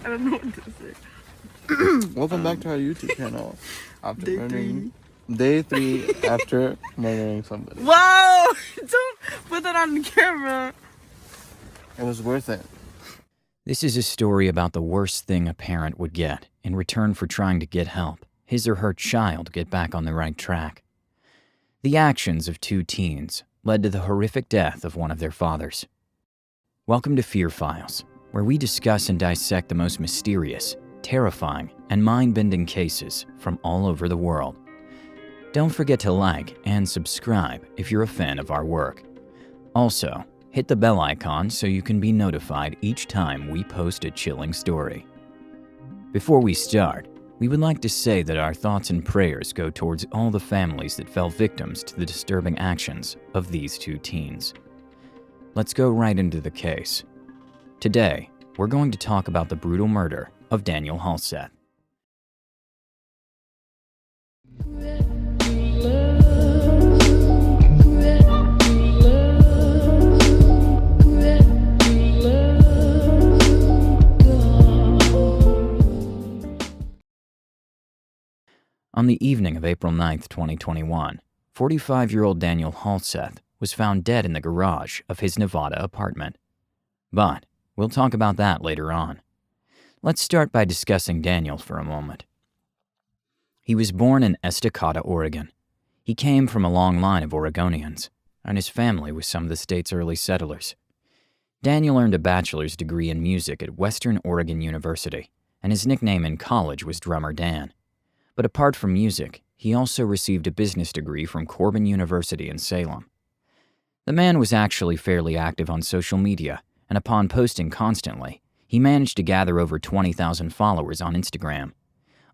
I don't know what to say. Welcome back to our YouTube channel. After Day murdering, Day 3 after murdering somebody. Wow! Don't put that on the camera. It was worth it. This is a story about the worst thing a parent would get in return for trying to get help his or her child get back on the right track. The actions of two teens led to the horrific death of one of their fathers. Welcome to Fear Files, where we discuss and dissect the most mysterious, terrifying, and mind-bending cases from all over the world. Don't forget to like and subscribe if you're a fan of our work. Also, hit the bell icon so you can be notified each time we post a chilling story. Before we start, we would like to say that our thoughts and prayers go towards all the families that fell victims to the disturbing actions of these two teens. Let's go right into the case. Today, we're going to talk about the brutal murder of Daniel Halseth. On the evening of April 9, 2021, 45-year-old Daniel Halseth was found dead in the garage of his Nevada apartment. But we'll talk about that later on. Let's start by discussing Daniel for a moment. He was born in Estacada, Oregon. He came from a long line of Oregonians, and his family was some of the state's early settlers. Daniel earned a bachelor's degree in music at Western Oregon University, and his nickname in college was Drummer Dan. But apart from music, he also received a business degree from Corban University in Salem. The man was actually fairly active on social media, and upon posting constantly, he managed to gather over 20,000 followers on Instagram.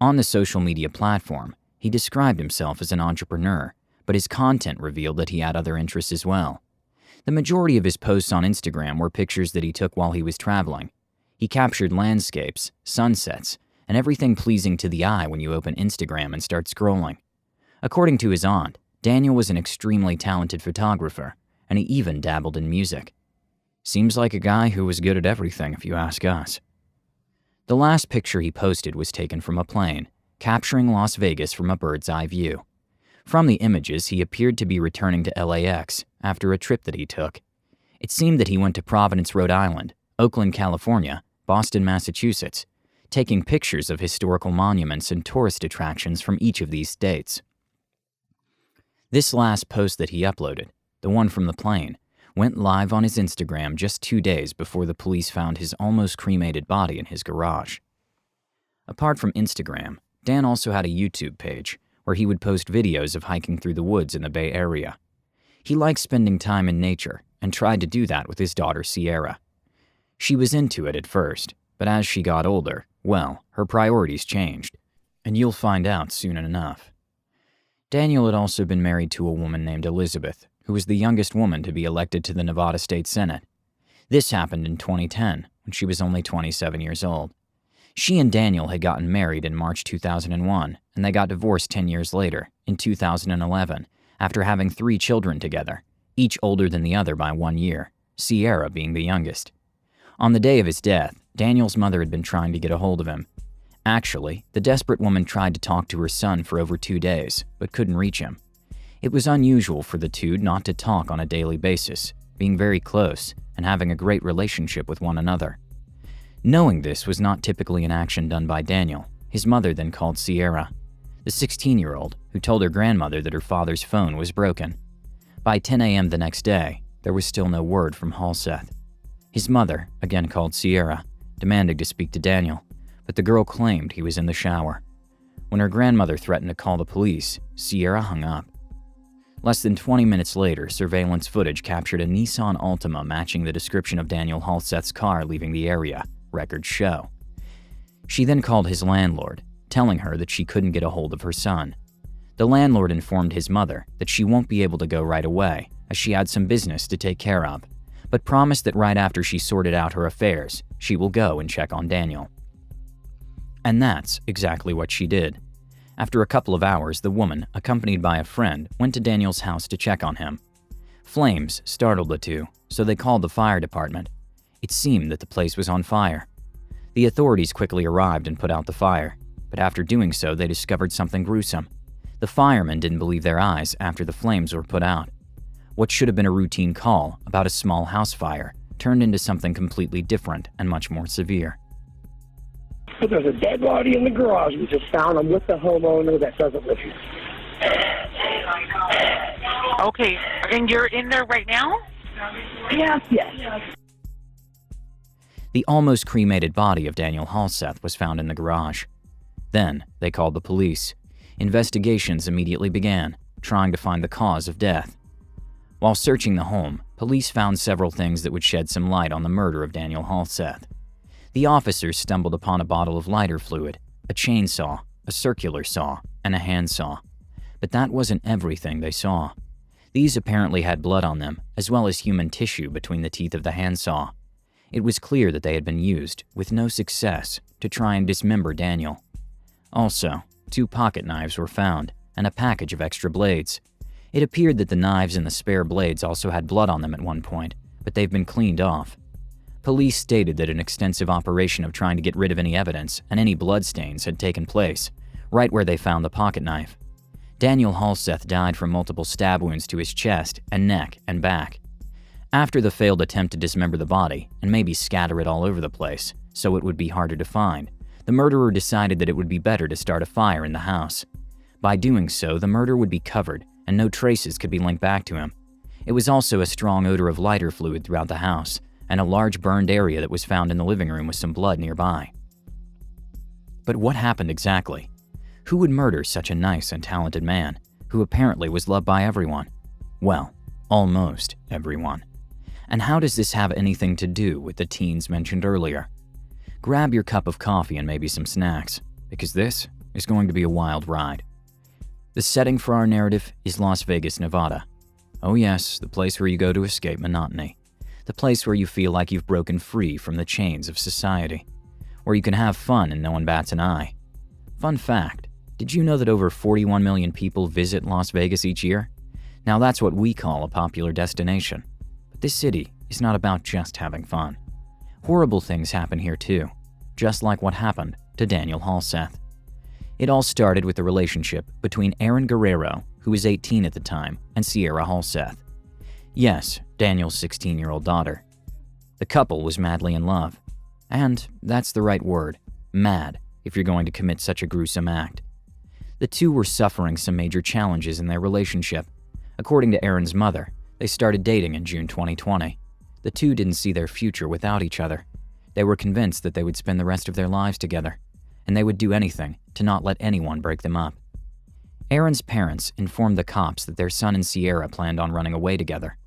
On the social media platform, he described himself as an entrepreneur, but his content revealed that he had other interests as well. The majority of his posts on Instagram were pictures that he took while he was traveling. He captured landscapes, sunsets, and everything pleasing to the eye when you open Instagram and start scrolling. According to his aunt, Daniel was an extremely talented photographer, and he even dabbled in music. Seems like a guy who was good at everything, if you ask us. The last picture he posted was taken from a plane, capturing Las Vegas from a bird's eye view. From the images, he appeared to be returning to LAX after a trip that he took. It seemed that he went to Providence, Rhode Island, Oakland, California, Boston, Massachusetts, taking pictures of historical monuments and tourist attractions from each of these states. This last post that he uploaded, the one from the plane, went live on his Instagram just 2 days before the police found his almost cremated body in his garage. Apart from Instagram, Dan also had a YouTube page where he would post videos of hiking through the woods in the Bay Area. He liked spending time in nature and tried to do that with his daughter Sierra. She was into it at first, but as she got older, well, her priorities changed, and you'll find out soon enough. Daniel had also been married to a woman named Elizabeth, who was the youngest woman to be elected to the Nevada State Senate. This happened in 2010, when she was only 27 years old. She and Daniel had gotten married in March 2001, and they got divorced 10 years later, in 2011, after having 3 children together, each older than the other by 1 year, Sierra being the youngest. On the day of his death, Daniel's mother had been trying to get a hold of him. Actually, the desperate woman tried to talk to her son for over 2 days, but couldn't reach him. It was unusual for the two not to talk on a daily basis, being very close and having a great relationship with one another. Knowing this was not typically an action done by Daniel, his mother then called Sierra, the 16-year-old who told her grandmother that her father's phone was broken. By 10 a.m. the next day, there was still no word from Halseth. His mother again called Sierra, demanding to speak to Daniel, but the girl claimed he was in the shower. When her grandmother threatened to call the police, Sierra hung up. Less than 20 minutes later, surveillance footage captured a Nissan Altima matching the description of Daniel Halseth's car leaving the area, records show. She then called his landlord, telling her that she couldn't get a hold of her son. The landlord informed his mother that she won't be able to go right away, as she had some business to take care of, but promised that right after she sorted out her affairs, she will go and check on Daniel. And that's exactly what she did. After a couple of hours, the woman, accompanied by a friend, went to Daniel's house to check on him. Flames startled the two, so they called the fire department. It seemed that the place was on fire. The authorities quickly arrived and put out the fire, but after doing so, they discovered something gruesome. The firemen didn't believe their eyes after the flames were put out. What should have been a routine call about a small house fire turned into something completely different and much more severe. But there's a dead body in the garage we just found. I'm with the homeowner that doesn't live here. Okay, and you're in there right now? Yes, yes. The almost cremated body of Daniel Halseth was found in the garage. Then they called the police. Investigations immediately began, trying to find the cause of death. While searching the home, police found several things that would shed some light on the murder of Daniel Halseth. The officers stumbled upon a bottle of lighter fluid, a chainsaw, a circular saw, and a handsaw. But that wasn't everything they saw. These apparently had blood on them, as well as human tissue between the teeth of the handsaw. It was clear that they had been used, with no success, to try and dismember Daniel. Also, 2 pocket knives were found, and a package of extra blades. It appeared that the knives and the spare blades also had blood on them at one point, but they've been cleaned off. Police stated that an extensive operation of trying to get rid of any evidence and any bloodstains had taken place, right where they found the pocket knife. Daniel Halseth died from multiple stab wounds to his chest and neck and back. After the failed attempt to dismember the body and maybe scatter it all over the place so it would be harder to find, the murderer decided that it would be better to start a fire in the house. By doing so, the murder would be covered and no traces could be linked back to him. It was also a strong odor of lighter fluid throughout the house and a large burned area that was found in the living room with some blood nearby. But what happened exactly? Who would murder such a nice and talented man, who apparently was loved by everyone? Well, almost everyone. And how does this have anything to do with the teens mentioned earlier? Grab your cup of coffee and maybe some snacks, because this is going to be a wild ride. The setting for our narrative is Las Vegas, Nevada. Oh yes, the place where you go to escape monotony. The place where you feel like you've broken free from the chains of society. Where you can have fun and no one bats an eye. Fun fact, did you know that over 41 million people visit Las Vegas each year? Now that's what we call a popular destination. But this city is not about just having fun. Horrible things happen here too, just like what happened to Daniel Halseth. It all started with the relationship between Aaron Guerrero, who was 18 at the time, and Sierra Halseth. Yes, Daniel's 16-year-old daughter. The couple was madly in love. And that's the right word, mad, if you're going to commit such a gruesome act. The two were suffering some major challenges in their relationship. According to Aaron's mother, they started dating in June 2020. The two didn't see their future without each other. They were convinced that they would spend the rest of their lives together, and they would do anything to not let anyone break them up. Aaron's parents informed the cops that their son and Sierra planned on running away together.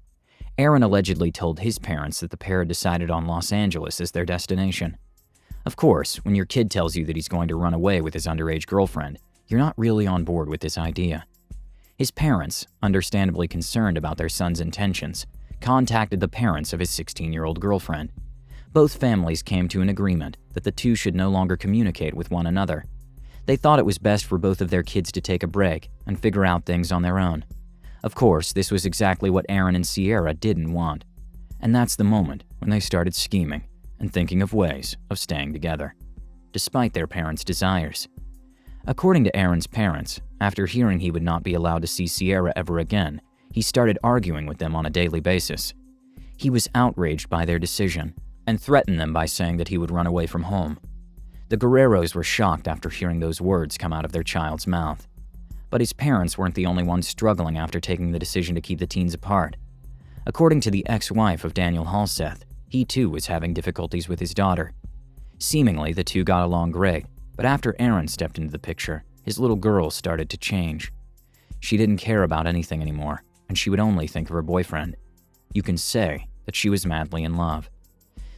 Aaron allegedly told his parents that the pair had decided on Los Angeles as their destination. Of course, when your kid tells you that he's going to run away with his underage girlfriend, you're not really on board with this idea. His parents, understandably concerned about their son's intentions, contacted the parents of his 16-year-old girlfriend. Both families came to an agreement that the two should no longer communicate with one another. They thought it was best for both of their kids to take a break and figure out things on their own. Of course, this was exactly what Aaron and Sierra didn't want. And that's the moment when they started scheming and thinking of ways of staying together, despite their parents' desires. According to Aaron's parents, after hearing he would not be allowed to see Sierra ever again, he started arguing with them on a daily basis. He was outraged by their decision and threatened them by saying that he would run away from home. The Guerreros were shocked after hearing those words come out of their child's mouth. But his parents weren't the only ones struggling after taking the decision to keep the teens apart. According to the ex-wife of Daniel Halseth, he too was having difficulties with his daughter. Seemingly, the two got along great, but after Aaron stepped into the picture, his little girl started to change. She didn't care about anything anymore, and she would only think of her boyfriend. You can say that she was madly in love.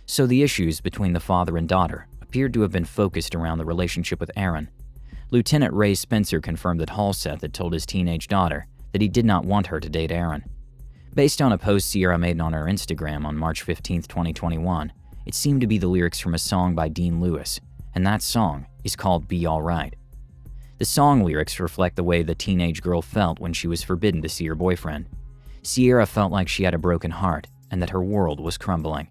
So the issues between the father and daughter appeared to have been focused around the relationship with Aaron. Lieutenant Ray Spencer confirmed that Halseth had told his teenage daughter that he did not want her to date Aaron. Based on a post Sierra made on her Instagram on March 15, 2021, it seemed to be the lyrics from a song by Dean Lewis, and that song is called Be Alright. The song lyrics reflect the way the teenage girl felt when she was forbidden to see her boyfriend. Sierra felt like she had a broken heart and that her world was crumbling.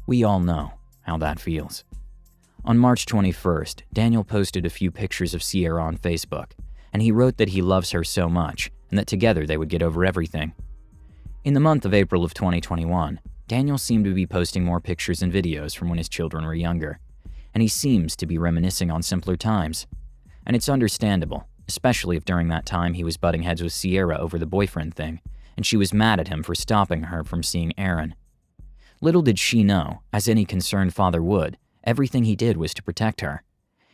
We all know how that feels. On March 21st, Daniel posted a few pictures of Sierra on Facebook, and he wrote that he loves her so much and that together they would get over everything. In the month of April of 2021, Daniel seemed to be posting more pictures and videos from when his children were younger, and he seems to be reminiscing on simpler times. And it's understandable, especially if during that time he was butting heads with Sierra over the boyfriend thing, and she was mad at him for stopping her from seeing Aaron. Little did she know, as any concerned father would, everything he did was to protect her.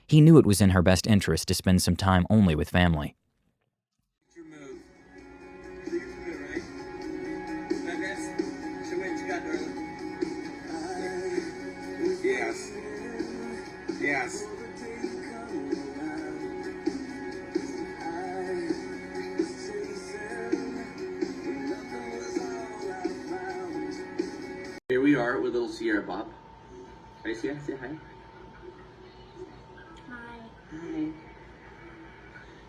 He knew it was in her best interest to spend some time only with family. Yes. Yes. Here we are with little Sierra Bob. Hey, Sierra, say hi. Hi.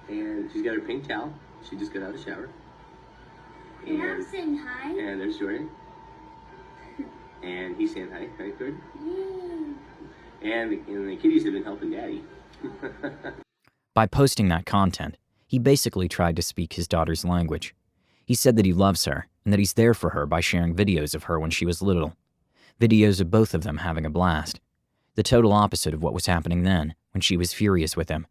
And she's got her pink towel. She just got out of the shower. And I'm saying hi. And there's Jordan. And he's saying hi. Right, Jordan? Yay. And the kitties have been helping Daddy. By posting that content, he basically tried to speak his daughter's language. He said that he loves her and that he's there for her by sharing videos of her when she was little. Videos of both of them having a blast. The total opposite of what was happening then, when she was furious with him.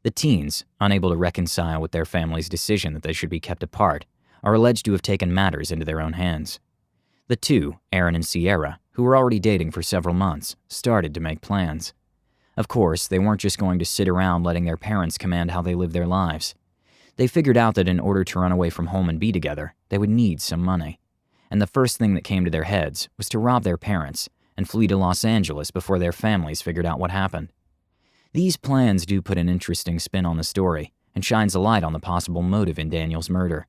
The teens, unable to reconcile with their family's decision that they should be kept apart, are alleged to have taken matters into their own hands. The two, Aaron and Sierra, who were already dating for several months, started to make plans. Of course, they weren't just going to sit around letting their parents command how they lived their lives. They figured out that in order to run away from home and be together, they would need some money. And the first thing that came to their heads was to rob their parents and flee to Los Angeles before their families figured out what happened. These plans do put an interesting spin on the story and shines a light on the possible motive in Daniel's murder.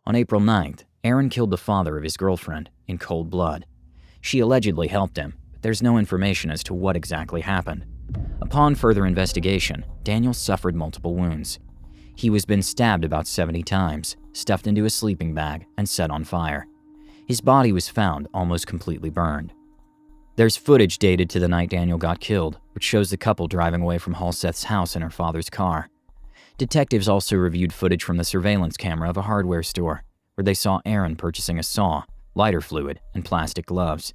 On April 9th, Aaron killed the father of his girlfriend in cold blood. She allegedly helped him, but there's no information as to what exactly happened. Upon further investigation, Daniel suffered multiple wounds. He was been stabbed about 70 times, stuffed into a sleeping bag, and set on fire. His body was found almost completely burned. There's footage dated to the night Daniel got killed, which shows the couple driving away from Halseth's house in her father's car. Detectives also reviewed footage from the surveillance camera of a hardware store, where they saw Aaron purchasing a saw, lighter fluid, and plastic gloves.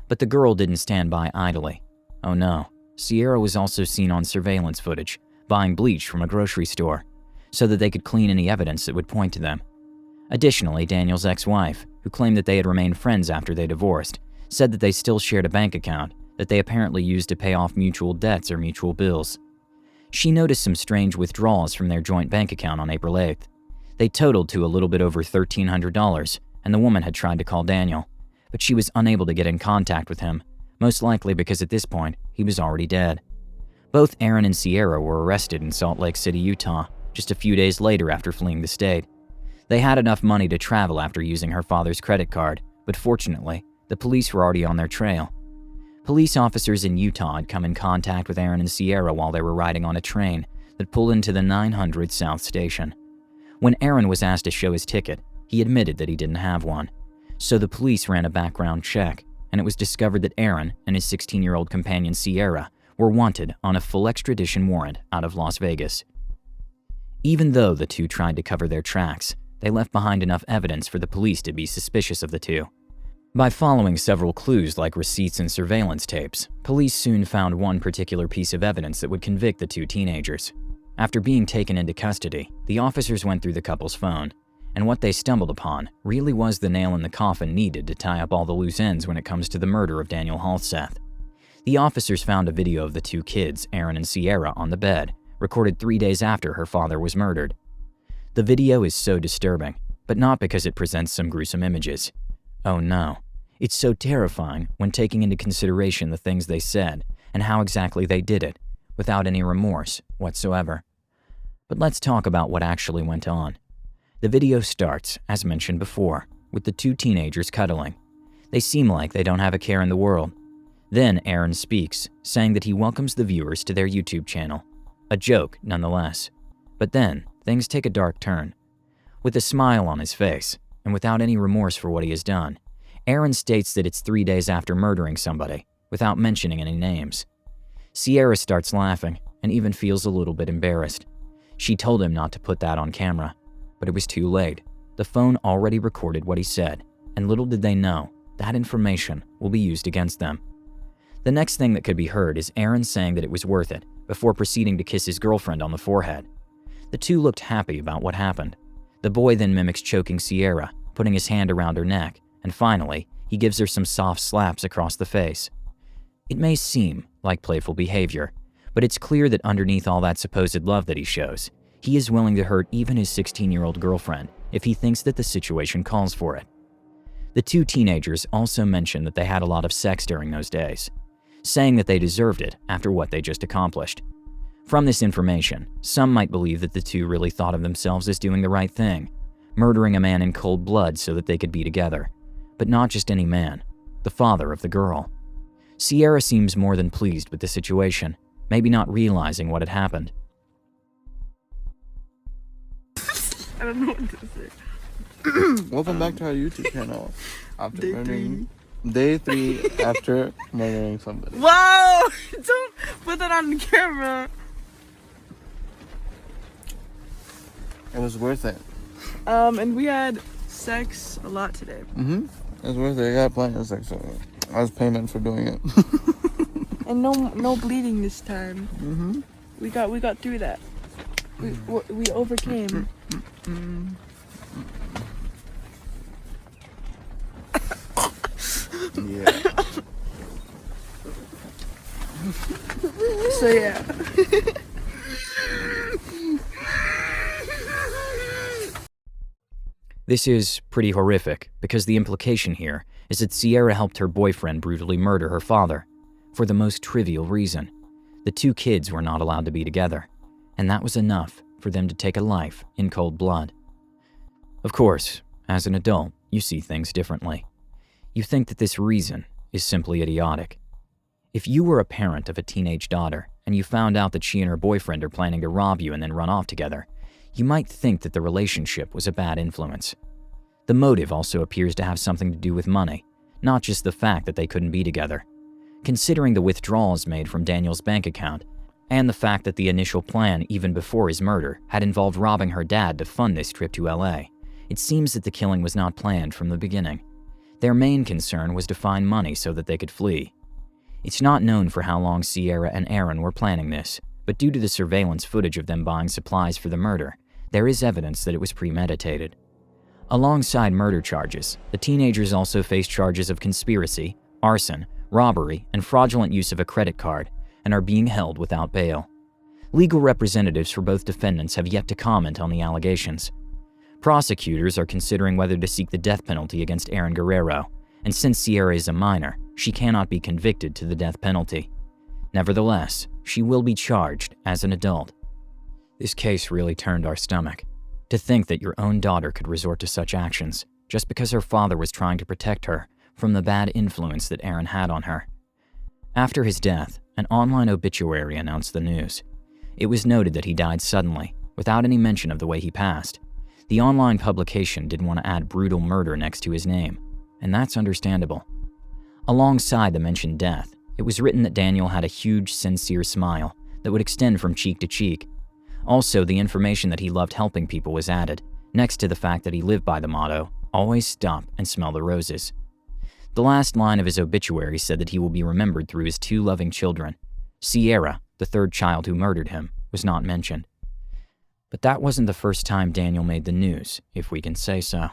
But the girl didn't stand by idly. Oh no, Sierra was also seen on surveillance footage, buying bleach from a grocery store, so that they could clean any evidence that would point to them. Additionally, Daniel's ex-wife, who claimed that they had remained friends after they divorced, said that they still shared a bank account that they apparently used to pay off mutual debts or mutual bills. She noticed some strange withdrawals from their joint bank account on April 8th. They totaled to a little bit over $1,300, and the woman had tried to call Daniel, but she was unable to get in contact with him, most likely because at this point, he was already dead. Both Aaron and Sierra were arrested in Salt Lake City, Utah, just a few days later after fleeing the state. They had enough money to travel after using her father's credit card, but fortunately, the police were already on their trail. Police officers in Utah had come in contact with Aaron and Sierra while they were riding on a train that pulled into the 900 South Station. When Aaron was asked to show his ticket, he admitted that he didn't have one. So the police ran a background check, and it was discovered that Aaron and his 16-year-old companion Sierra were wanted on a full extradition warrant out of Las Vegas. Even though the two tried to cover their tracks, they left behind enough evidence for the police to be suspicious of the two. By following several clues like receipts and surveillance tapes, police soon found one particular piece of evidence that would convict the two teenagers. After being taken into custody, the officers went through the couple's phone, and what they stumbled upon really was the nail in the coffin needed to tie up all the loose ends when it comes to the murder of Daniel Halseth. The officers found a video of the two kids, Aaron and Sierra, on the bed, recorded 3 days after her father was murdered. The video is so disturbing, but not because it presents some gruesome images. Oh no, it's so terrifying when taking into consideration the things they said and how exactly they did it, without any remorse whatsoever. But let's talk about what actually went on. The video starts, as mentioned before, with the two teenagers cuddling. They seem like they don't have a care in the world. Then Aaron speaks, saying that he welcomes the viewers to their YouTube channel. A joke, nonetheless. But then, things take a dark turn. With a smile on his face, and without any remorse for what he has done, Aaron states that it's 3 days after murdering somebody, without mentioning any names. Sierra starts laughing and even feels a little bit embarrassed. She told him not to put that on camera, but it was too late. The phone already recorded what he said, and little did they know, that information will be used against them. The next thing that could be heard is Aaron saying that it was worth it, before proceeding to kiss his girlfriend on the forehead. The two looked happy about what happened. The boy then mimics choking Sierra, putting his hand around her neck, and finally, he gives her some soft slaps across the face. It may seem like playful behavior, but it's clear that underneath all that supposed love that he shows, he is willing to hurt even his 16-year-old girlfriend if he thinks that the situation calls for it. The two teenagers also mentioned that they had a lot of sex during those days, saying that they deserved it after what they just accomplished. From this information, some might believe that the two really thought of themselves as doing the right thing, murdering a man in cold blood so that they could be together. But not just any man, the father of the girl. Sierra seems more than pleased with the situation, maybe not realizing what had happened. I don't know what to say. Welcome back to our YouTube channel. After Day murdering, Day 3 after murdering somebody. Whoa! Don't put that on the camera. It was worth it. And we had sex a lot today. It was worth it. I got plenty of sex. So as payment for doing it. And no bleeding this time. We got through that. We overcame. Yeah. So yeah. This is pretty horrific because the implication here is that Sierra helped her boyfriend brutally murder her father for the most trivial reason. The two kids were not allowed to be together, and that was enough for them to take a life in cold blood. Of course, as an adult, you see things differently. You think that this reason is simply idiotic. If you were a parent of a teenage daughter and you found out that she and her boyfriend are planning to rob you and then run off together, you might think that the relationship was a bad influence. The motive also appears to have something to do with money, not just the fact that they couldn't be together. Considering the withdrawals made from Daniel's bank account, and the fact that the initial plan, even before his murder, had involved robbing her dad to fund this trip to LA, it seems that the killing was not planned from the beginning. Their main concern was to find money so that they could flee. It's not known for how long Sierra and Aaron were planning this, but due to the surveillance footage of them buying supplies for the murder, there is evidence that it was premeditated. Alongside murder charges, the teenagers also face charges of conspiracy, arson, robbery, and fraudulent use of a credit card, and are being held without bail. Legal representatives for both defendants have yet to comment on the allegations. Prosecutors are considering whether to seek the death penalty against Aaron Guerrero, and since Sierra is a minor, she cannot be convicted to the death penalty. Nevertheless, she will be charged as an adult. This case really turned our stomach. To think that your own daughter could resort to such actions just because her father was trying to protect her from the bad influence that Aaron had on her. After his death, an online obituary announced the news. It was noted that he died suddenly, without any mention of the way he passed. The online publication didn't want to add brutal murder next to his name, and that's understandable. Alongside the mentioned death, it was written that Daniel had a huge, sincere smile that would extend from cheek to cheek. Also, the information that he loved helping people was added, next to the fact that he lived by the motto, "Always stop and smell the roses." The last line of his obituary said that he will be remembered through his two loving children. Sierra, the third child who murdered him, was not mentioned. But that wasn't the first time Daniel made the news, if we can say so.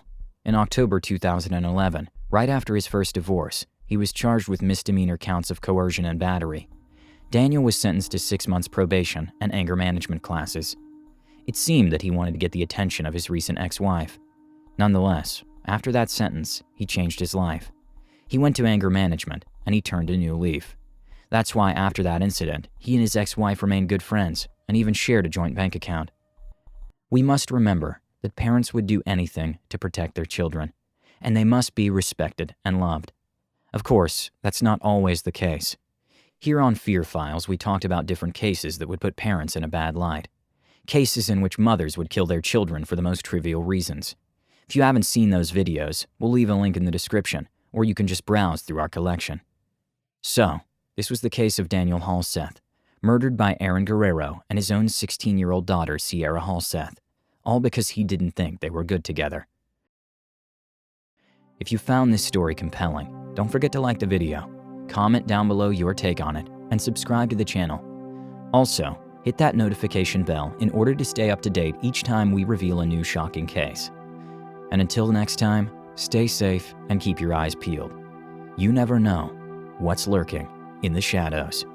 In October 2011, right after his first divorce, he was charged with misdemeanor counts of coercion and battery. Daniel was sentenced to 6 months probation and anger management classes. It seemed that he wanted to get the attention of his recent ex-wife. Nonetheless, after that sentence, he changed his life. He went to anger management, and he turned a new leaf. That's why after that incident, he and his ex-wife remained good friends and even shared a joint bank account. We must remember that parents would do anything to protect their children, and they must be respected and loved. Of course, that's not always the case. Here on Fear Files, we talked about different cases that would put parents in a bad light. Cases in which mothers would kill their children for the most trivial reasons. If you haven't seen those videos, we'll leave a link in the description, or you can just browse through our collection. So, this was the case of Daniel Halseth, murdered by Aaron Guerrero and his own 16-year-old daughter, Sierra Halseth, all because he didn't think they were good together. If you found this story compelling, don't forget to like the video, comment down below your take on it, and subscribe to the channel. Also, hit that notification bell in order to stay up to date each time we reveal a new shocking case. And until next time, stay safe and keep your eyes peeled. You never know what's lurking in the shadows.